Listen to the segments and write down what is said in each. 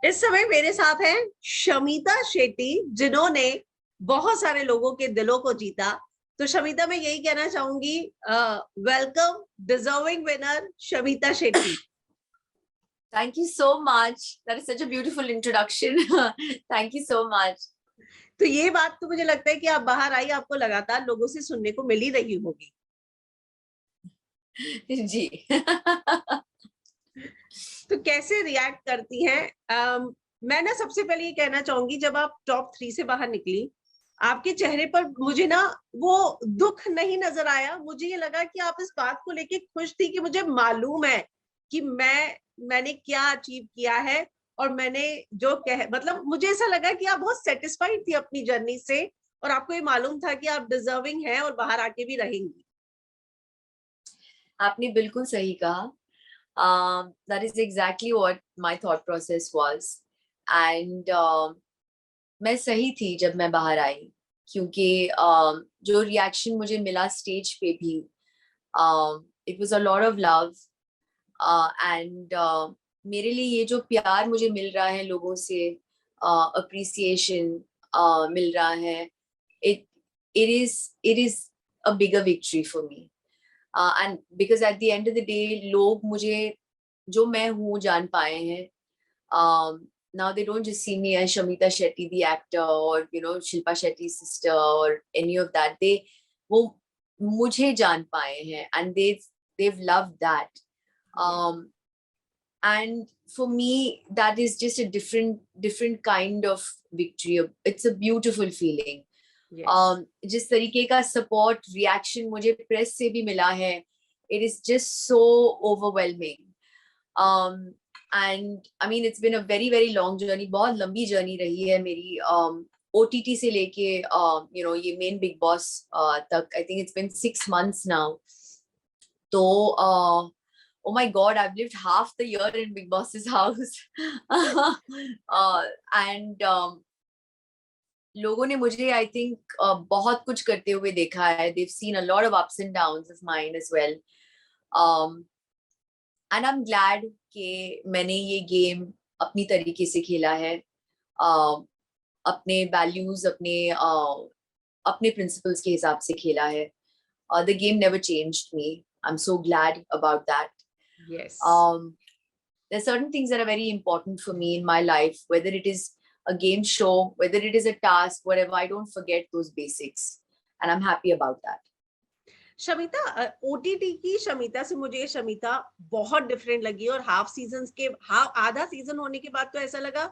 इस समय मेरे साथ हैं शमिता शेट्टी, जिन्होंने बहुत सारे लोगों के दिलों को जीता। तो शमिता, मैं यही कहना चाहूंगी, welcome deserving winner Shamita Shetty. Thank you so much. That is such a beautiful introduction. Thank you so much. तो ये बात तो मुझे लगता है कि आप बाहर आई, आपको लगातार लोगों से सुनने को मिल ही रही होगी। जी। तो कैसे रिएक्ट करती हैं? मैं ना सबसे पहले ये कहना चाहूंगी, जब आप टॉप 3 से बाहर निकली, आपके चेहरे पर मुझे ना वो दुख नहीं नजर आया। मुझे ये लगा कि आप इस बात को लेके खुश थी कि मुझे मालूम है कि मैंने क्या अचीव किया है, और मैंने जो मतलब मुझे ऐसा लगा कि आप बहुत सेटिस्फाइड थी अपनी जर्नी से, और आपको ये मालूम था कि आप डिजर्विंग हैं और बाहर आके भी रहेंगी। आपने बिल्कुल सही कहा. That is exactly what my thought process was. And मैं सही थी जब मैं बाहर आई, क्योंकि जो रिएक्शन मुझे मिला स्टेज पे भी, it was a lot of love. And मेरे लिए ये जो प्यार मुझे मिल रहा है लोगों से, अप्रिसिएशन मिल रहा है, it it is a bigger victory for me. And because at the end of the day लोग मुझे जो मैं हूँ जान पाए हैं. Now they don't just see me as Shamita Shetty the actor, or Shilpa Shetty's sister, or any of that. वो मुझे जान पाए हैं, and they've loved that. And for me that is just a different kind of victory. It's a beautiful feeling. Yes. जिस तरीके का support reaction मुझे press से भी मिला है, it is just so overwhelming. And I mean it's been a very very long journey. बहुत लंबी जर्नी रही है मेरी, OTT से लेके ये मेन बिग बॉस तक. I think it's been 6 months now. तो oh my god, I've lived half the year in Big Boss's house. And लोगों ने मुझे आई थिंक बहुत कुछ करते हुए देखा है. They've seen a lot of ups and downs of mine as well. And I'm glad कि मैंने ये गेम अपनी तरीके से खेला है, अपने वैल्यूज, अपने प्रिंसिपल्स के हिसाब से खेला है. The game never changed me. I'm so glad about that. Yes. There's certain things that are very important for me in my life, whether it is a game show, whether it is a task, whatever. I don't forget those basics, and I'm happy about that. Shamita, OTT की शमिता से मुझे शमिता बहुत different लगी, और आधा season होने के बाद तो ऐसा लगा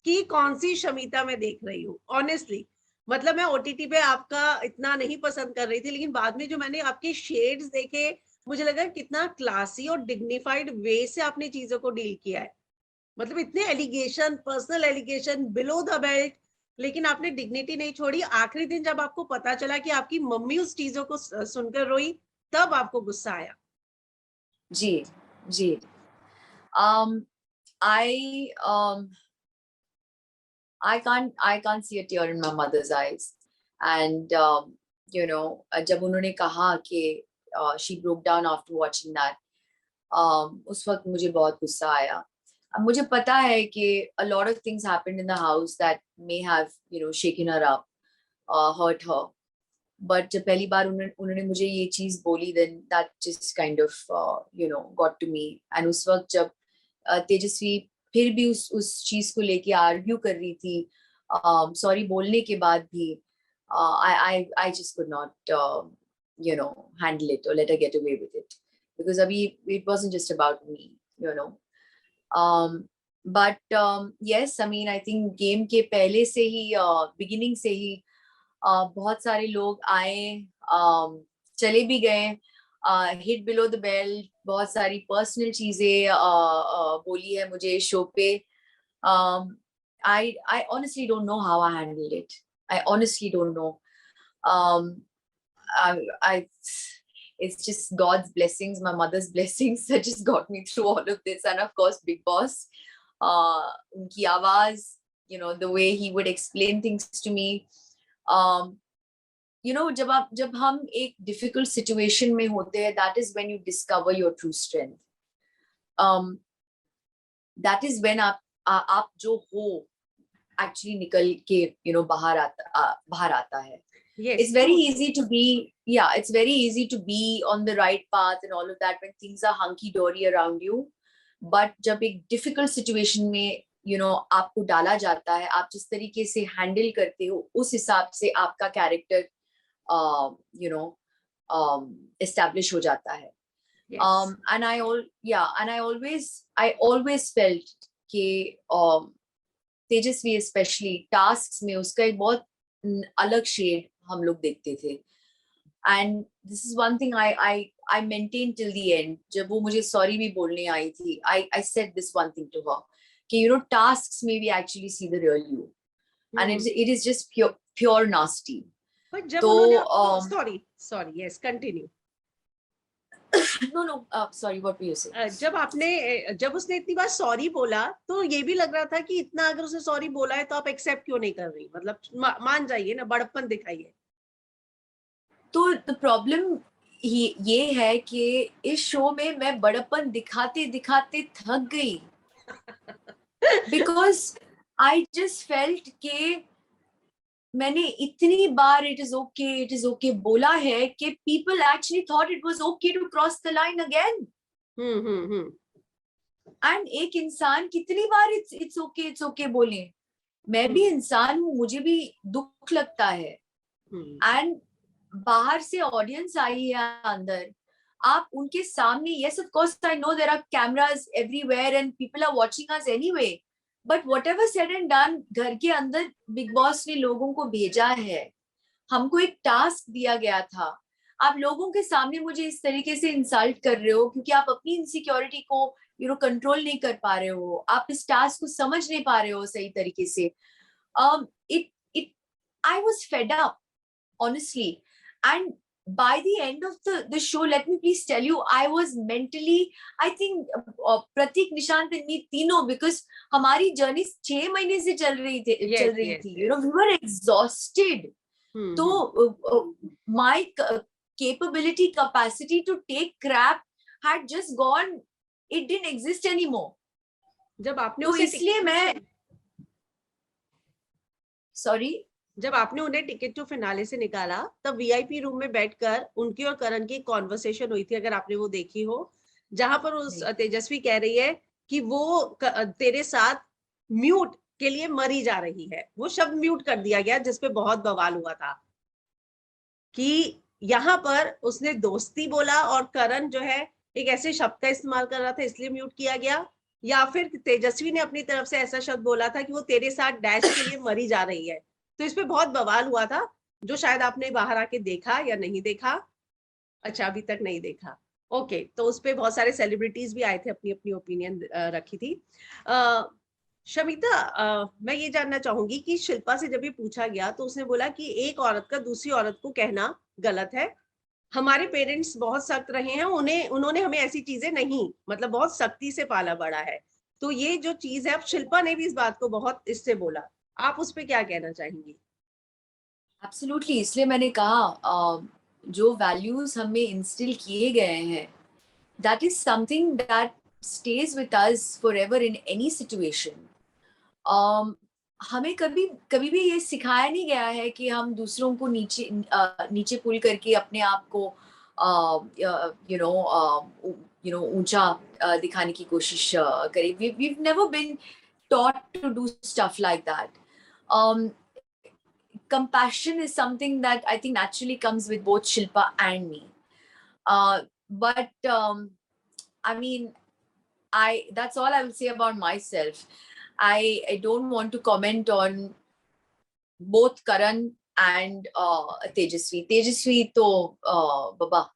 कि कौन सी शमिता मैं देख रही हूँ। ऑनेस्टली, मतलब मैं ओटीटी पे आपका इतना नहीं पसंद कर रही थी, लेकिन बाद में जो मैंने आपके शेड्स देखे, मुझे लगा कितना क्लासी और डिग्निफाइड वे से आपने चीजों को डील किया है। मतलब इतने allegation, personal allegation below the belt, लेकिन आपने डिग्निटी नहीं छोड़ी। आखिरी दिन जब आपको पता चला कि आपकी मम्मी उस चीजों को सुनकर रोई, तब आपको गुस्सा आया। जी, जी. I can't see a tear in my mother's eyes. And जब उन्होंने कहा कि she broke down after watching that, उस वक्त मुझे बहुत गुस्सा आया. अब मुझे पता है कि a lot of things happened in the house that may have shaken her up, hurt her. But जब पहली बार उन्होंने मुझे ये चीज बोली, then that just kind of got to me. And उस वक्त जब तेजस्वी फिर भी उस चीज को लेके आर्ग्यू कर रही थी, सॉरी बोलने के बाद भी, I just could not handle it or let her get away with it, because अभी it wasn't just about me. But yes, I mean I think game के पहले से ही, बिगिनिंग से ही बहुत सारे लोग आए, चले भी गए. हिट बिलो द बेल्ट बहुत सारी पर्सनल चीजें बोली है मुझे शो पे. I honestly don't know how I handled it. I honestly don't know. I it's just God's blessings, my mother's blessings that just got me through all of this. And of course Big Boss, unki आवाज, the way he would explain things to me. जब हम एक difficult situation में होते हैं, that is when you discover your true strength. that is when आप जो हो actually निकल के बाहर आता है. Yes, It's very easy to be, yeah, it's very easy to be on the right path and all of that when things are hunky dory around you. But जब एक difficult situation में आपको डाला जाता है, आप जिस तरीके से handle करते हो, उस हिसाब से आपका character establish हो जाता है. yes. And I always felt कि तेजस्वी especially tasks में उसका एक बहुत अलग shade हम लोग देखते थे. And this is one thing I maintained till the end. जब वो मुझे sorry भी बोलने आई थी, I said this one thing to her कि tasks में we actually see the real you, and it is just pure nasty. But जब तो उन्होंने sorry, yes, continue. No, sorry, what were you saying? जब उसने इतनी बार सॉरी बोला तो ये भी लग रहा था कि इतना अगर उसने सॉरी बोला है तो आप एक्सेप्ट क्यों नहीं कर रही, मतलब मान जाइए ना, बड़प्पन दिखाइए. तो द प्रॉब्लम ये है कि इस शो में मैं बड़प्पन दिखाते दिखाते थक गई. बिकॉज आई जस्ट फेल्ट के मैंने इतनी बार इट इज ओके बोला है कि people actually thought it was okay to cross the line again. And एक इंसान कितनी बार इट्स ओके बोले. मैं भी इंसान हूँ, मुझे भी दुख लगता है. एंड बाहर से ऑडियंस आई है अंदर, आप उनके सामने, yes of course I know there are cameras everywhere and people are watching us anyway, but whatever said and done, घर के अंदर बिग बॉस ने लोगों को भेजा है, हमको एक टास्क दिया गया था. आप लोगों के सामने मुझे इस तरीके से इंसल्ट कर रहे हो क्योंकि आप अपनी इनसिक्योरिटी को कंट्रोल नहीं कर पा रहे हो, आप इस टास्क को समझ नहीं पा रहे हो सही तरीके से. I was fed up, honestly. And by the end of the show, let me please tell you, I was mentally, I think Pratik, Nishant and me तीनों, because हमारी जर्नी 6 महीने से चल रही थी. We were exhausted. So my capacity to take crap had just gone. It didn't exist anymore. जब आपने तो इसलिए मैं जब आपने उन्हें टिकट टू फिनाले से निकाला तब वीआईपी रूम में बैठकर उनकी और करण की कॉन्वर्सेशन हुई थी, अगर आपने वो देखी हो, जहां पर उस तेजस्वी कह रही है कि वो तेरे साथ म्यूट के लिए मरी जा रही है. वो शब्द म्यूट कर दिया गया जिसपे बहुत बवाल हुआ था कि यहाँ पर उसने दोस्ती बोला और करण जो है एक ऐसे शब्द का इस्तेमाल कर रहा था इसलिए म्यूट किया गया, या फिर तेजस्वी ने अपनी तरफ से ऐसा शब्द बोला था कि वो तेरे साथ डैश के लिए मरी जा रही है. तो इस पे बहुत बवाल हुआ था, जो शायद आपने बाहर आके देखा या नहीं देखा. अच्छा, अभी तक नहीं देखा. ओके, तो उस पे बहुत सारे सेलिब्रिटीज भी आए थे, अपनी अपनी ओपिनियन रखी थी. शमिता, मैं ये जानना चाहूंगी कि शिल्पा से जब ये पूछा गया तो उसने बोला कि एक औरत का दूसरी औरत को कहना गलत है. हमारे पेरेंट्स बहुत सख्त रहे हैं, उन्होंने हमें ऐसी चीजें नहीं, मतलब बहुत सख्ती से पाला बड़ा है. तो ये जो चीज है, अब शिल्पा ने भी इस बात को बहुत इससे बोला, आप उस पे क्या कहना चाहेंगी? एब्सोल्युटली, इसलिए मैंने कहा जो वैल्यूज हमें इंस्टिल किए गए हैं, that is something that stage with us forever in any situation. हमें कभी भी ये सिखाया नहीं गया है कि हम दूसरों को नीचे पुल करके अपने आप को ऊंचा दिखाने की कोशिश करें. we've never been taught to do stuff like that. Compassion is something that I think naturally comes with both Shilpa and me. But I mean, that's all I will say about myself. I don't want to comment on both Karan and Tejasvi. Tejasvi to Baba.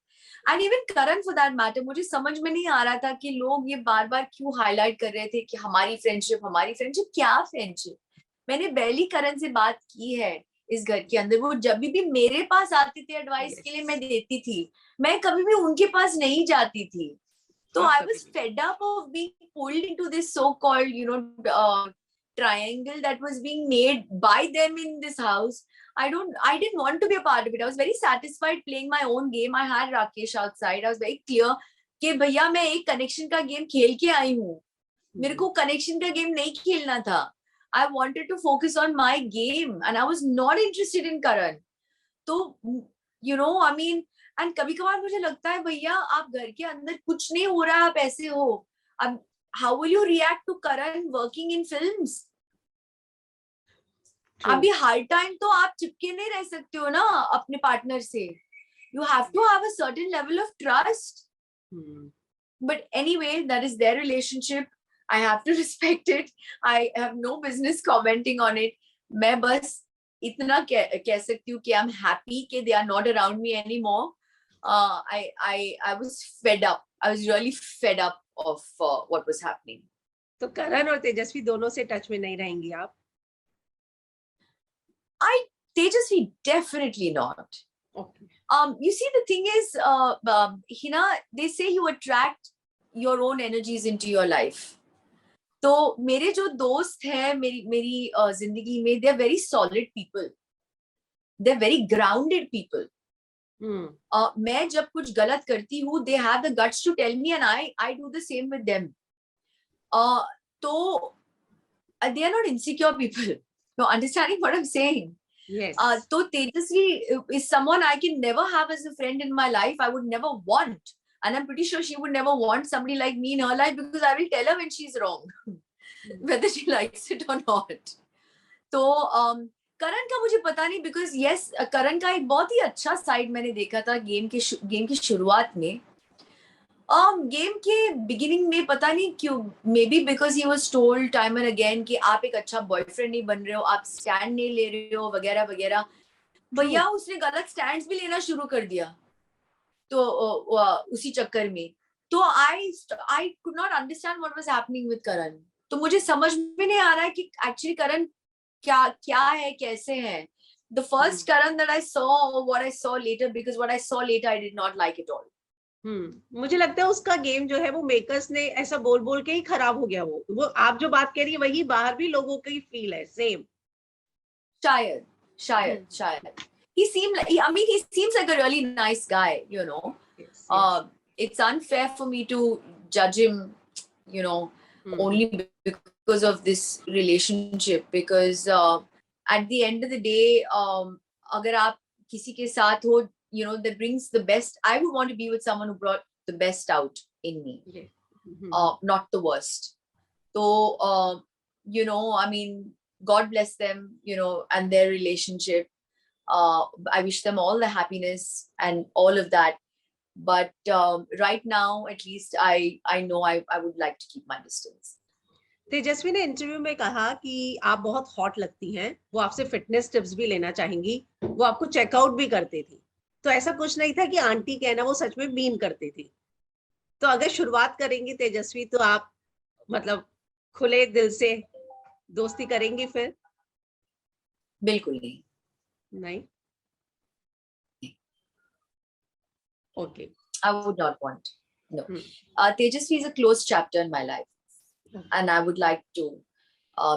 And even Karan for that matter, मुझे समझ में नहीं आ रहा था कि लोग ये बार बार क्यों हाईलाइट कर रहे थे कि हमारी फ्रेंडशिप क्या फ्रेंडशिप. मैंने बैली करण से बात की है इस घर के अंदर. वो जब भी मेरे पास आते थे एडवाइस के लिए मैं देती थी, मैं कभी भी उनके पास नहीं जाती थी. तो I was fed up of being pulled into this so-called triangle that was being made by them in this house. I didn't want to be a part of it. I was very satisfied playing my own game. I had Rakesh outside. I was very clear कि भैया मैं एक connection का game खेल के आई हूँ, मेरे को कनेक्शन का गेम नहीं खेलना था. I wanted to focus on my game and I was not interested in Karan. तो I mean, and कभी कभार मुझे लगता है भैया आप घर के अंदर कुछ नहीं हो रहा, आप ऐसे हो, अब how will you react to Karan working in films? अभी हर टाइम तो आप चिपके नहीं रह सकते हो ना अपने पार्टनर से. You have to have a certain level of trust. But anyway, that is their relationship. I have to respect it. I have no business commenting on it. मैं बस इतना कह सकती हूँ कि I'm happy कि they are not around me anymore. I was fed up. I was really fed up of what was happening. तो करण और तेजस्वी दोनों से टच में नहीं रहेंगी आप? Tejasvi, definitely not. Okay. You see, the thing is, Hina, they say you attract your own energies into your life. तो मेरे जो दोस्त हैं मेरी जिंदगी में, they are very solid people. They are very grounded people. मैं जब कुछ गलत करती हूँ, they have the guts to tell me, and I do the same with them. तो they are not insecure people. No, understanding what I'm saying. Yes. So Tejasvi is someone I can never have as a friend in my life. I would never want. And I'm pretty sure she would never want somebody like me in her life, because I will tell her when she's wrong, whether she likes it or not. तो करण का मुझे पता नहीं, because yes, करण का एक बहुत ही अच्छा side मैंने देखा था गेम की शुरुआत में. गेम के बिगिनिंग में पता नहीं क्यों, may be because he was told time and again कि आप एक अच्छा बॉयफ्रेंड नहीं बन रहे हो, आप स्टैंड नहीं ले रहे हो, वगैरह वगैरह. भैया उसने गलत स्टैंड्स भी लेना शुरू कर दिया तो उसी चक्कर में. तो I could not understand what was happening with Karan. तो मुझे समझ में नहीं आ रहा है कि एक्चुअली करण क्या है, कैसे है. The first Karan that I saw, or what I saw later, because what I saw later I did not like it all. मुझे लगता है उसका गेम जो है वो मेकर्स ने ऐसा बोल के ही खराब हो गया. वो आप जो बात कह रही है वही बाहर भी लोगों की फील है सेम. शायद. He seems like a really nice guy, Yes. It's unfair for me to judge him, only because of this relationship, because at the end of the day, अगर आप किसी के साथ हो, that brings the best. I would want to be with someone who brought the best out in me. Yeah. Not the worst. So, I mean, God bless them, and their relationship. I wish them all the happiness and all of that. But right now, at least, I know I would like to keep my distance. तेजस्वी ने interview में कहा कि आप बहुत hot लगती हैं, वो आपसे फिटनेस टिप्स भी लेना चाहेंगी, वो आपको चेकआउट भी करती थी. तो ऐसा कुछ नहीं था कि आंटी कहना, वो सच में मीन करती थी. तो अगर शुरुआत करेंगी तेजस्वी, तो आप मतलब खुले दिल से दोस्ती करेंगी फिर? बिल्कुल नहीं. Okay. I would not want. No. Tejasvi is a closed chapter in my life, and I would like to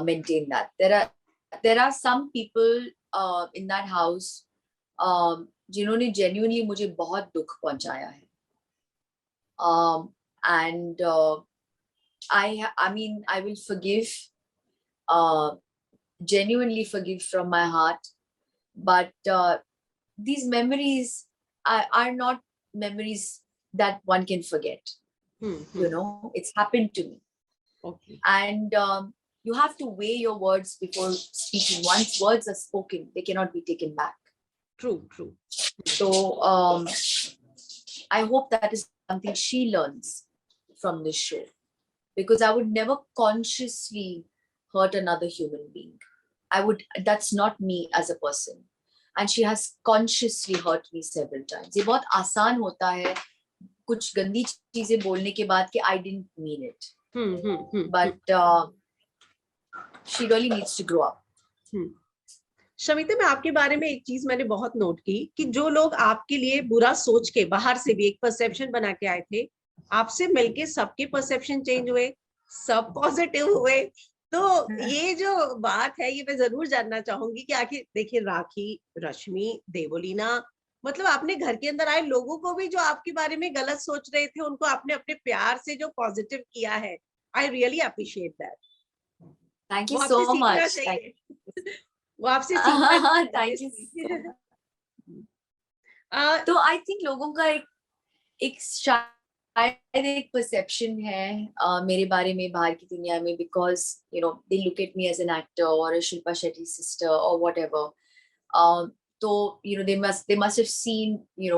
maintain that. There are some people in that house जिन्होंने genuinely मुझे बहुत दुख पहुंचाया है. And I mean, I will forgive, genuinely forgive from my heart. But these memories are not memories that one can forget. It's happened to me. Okay. And you have to weigh your words before speaking. Once words are spoken, they cannot be taken back. True. So I hope that is something she learns from this show, because I would never consciously hurt another human being. That's not me as a person. And she has consciously hurt me several times. ये बहुत आसान होता है कुछ गंदी चीजें बोलने के बाद कि I didn't mean it. But she really needs to grow up. Shamita, मैं आपके बारे में एक चीज मैंने बहुत नोट की कि जो लोग आपके लिए बुरा सोच के बाहर से भी एक परसेप्शन बना के आए थे, आपसे मिलके सबके परसेप्शन चेंज हुए, सब पॉजिटिव हुए. तो ये जो बात है, ये मैं जरूर जानना चाहूंगी कि आखिर देखिए, राखी, रश्मि, देवोलीना, मतलब आपने घर के अंदर आए लोगों को भी जो आपके बारे में गलत सोच रहे थे, उनको आपने अपने प्यार से जो पॉजिटिव किया है, I really appreciate that. Thank वो यू आपसे सो सीखना मच। चाहिए। वो आपसे सीखना चाहिए thank you so obviously। Much. Uh, तो आई थिंक लोगों का एक शायद एक परसेप्शन है मेरे बारे में बाहर की दुनिया में, because they look at me as an actor और अ शिल्पा शेट्टी सिस्टर और व्हाटएवर। तो they must have seen me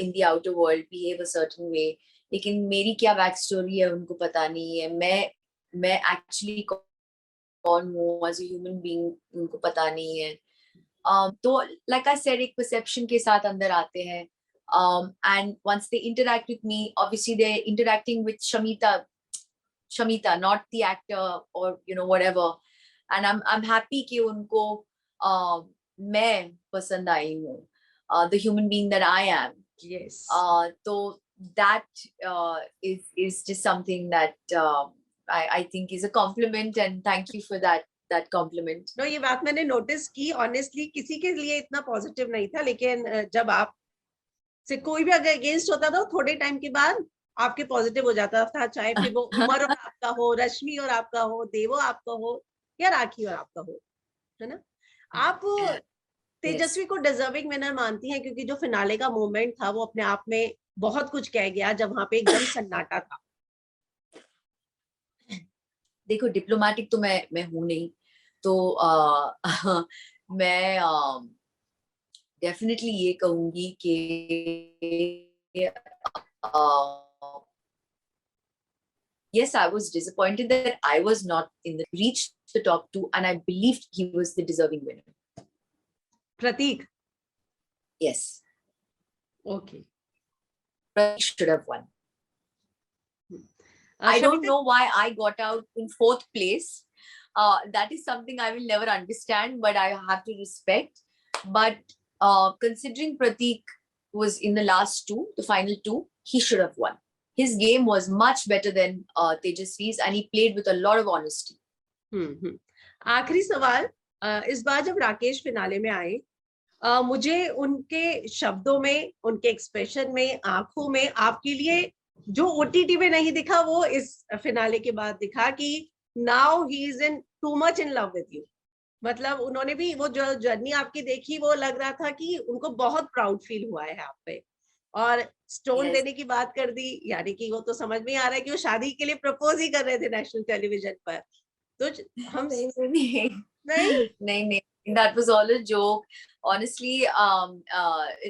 in the outer world behave a certain way, लेकिन मेरी क्या बैक स्टोरी है उनको पता नहीं है। मैं एक्चुअली कौन हूँ एज अ ह्यूमन बीइंग उनको पता नहीं है। तो लाइक आई सेड एक परसेप्शन के साथ अंदर आते हैं, and once they interact with me, obviously they're interacting with Shamita, not the actor or whatever, and I'm happy कि उनको मैं पसंद आई हूँ, the human being that I am. yes. So that is just something that I think is a compliment, and thank you for that compliment. No ये बात मैंने notice की, honestly किसी के लिए इतना पॉजिटिव नहीं था, लेकिन जब आप से कोई भी अगर अगेंस्ट होता था, थोड़े टाइम के बाद आपके पॉजिटिव हो जाता था, चाहे फिर वो उमर और आपका हो, रश्मि और आपका हो, देवो आपका हो, या राखी और आपका हो, है ना। आप Yes. तेजस्वी को डिजर्विंग विनर मानती हैं, क्योंकि जो फिनाले का मोमेंट था वो अपने आप में बहुत कुछ कह गया, जब वहां पे एकदम सन्नाटा था। देखो डिप्लोमेटिक तो मैं हूं नहीं, तो मैं डेफिनेटली ये कहूंगी कि yes, I was disappointed that I was not in the reached the top two, and I believed he was the deserving winner. Pratik, Yes, okay. Pratik should have won. I don't Shamita, know why I got out in fourth place. That is something I will never understand, but I have to respect. But considering Pratik was in the last two, the final two, he should have won. His game was much better than Tejasvi's, and he played with a lot of honesty. आखिरी सवाल, इस बार जब Rakesh finale में आए, मुझे उनके शब्दों में, उनके एक्सप्रेशन में, आंखों में आपके लिए जो ओटीटी में नहीं दिखा, वो इस फिनाले के बाद दिखा कि now he is in too much in love with you. मतलब उन्होंने भी वो जो जर्नी आपकी देखी, वो लग रहा था कि उनको बहुत प्राउड फील हुआ है आप पे, और स्टोन Yes. देने की बात कर दी, यानी कि वो तो समझ में आ रहा है कि वो शादी के लिए प्रपोज ही कर रहे थे नेशनल टेलीविजन पर। तो हम नहीं, That was all a joke. Honestly,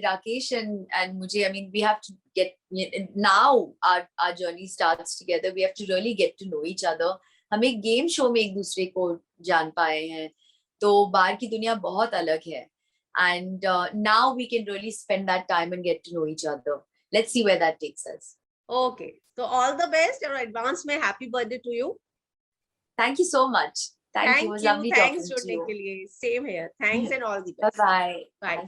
Rakesh and Mujhe, I mean, we have to get, now our journey starts together. We have to really get to know each other. हम एक game show में एक दूसरे को जान पाए हैं, तो बाहर की दुनिया बहुत अलग है, and now we can really spend that time and get to know each other. Let's see where that takes us. Okay, तो ऑल द बेस्ट और एडवांस में happy birthday to you. Thank you so much. Thank you. It was lovely thanks talking to जुड़ने you. के लिए। Same here, thanks and all the Bye best. bye. Bye. Bye.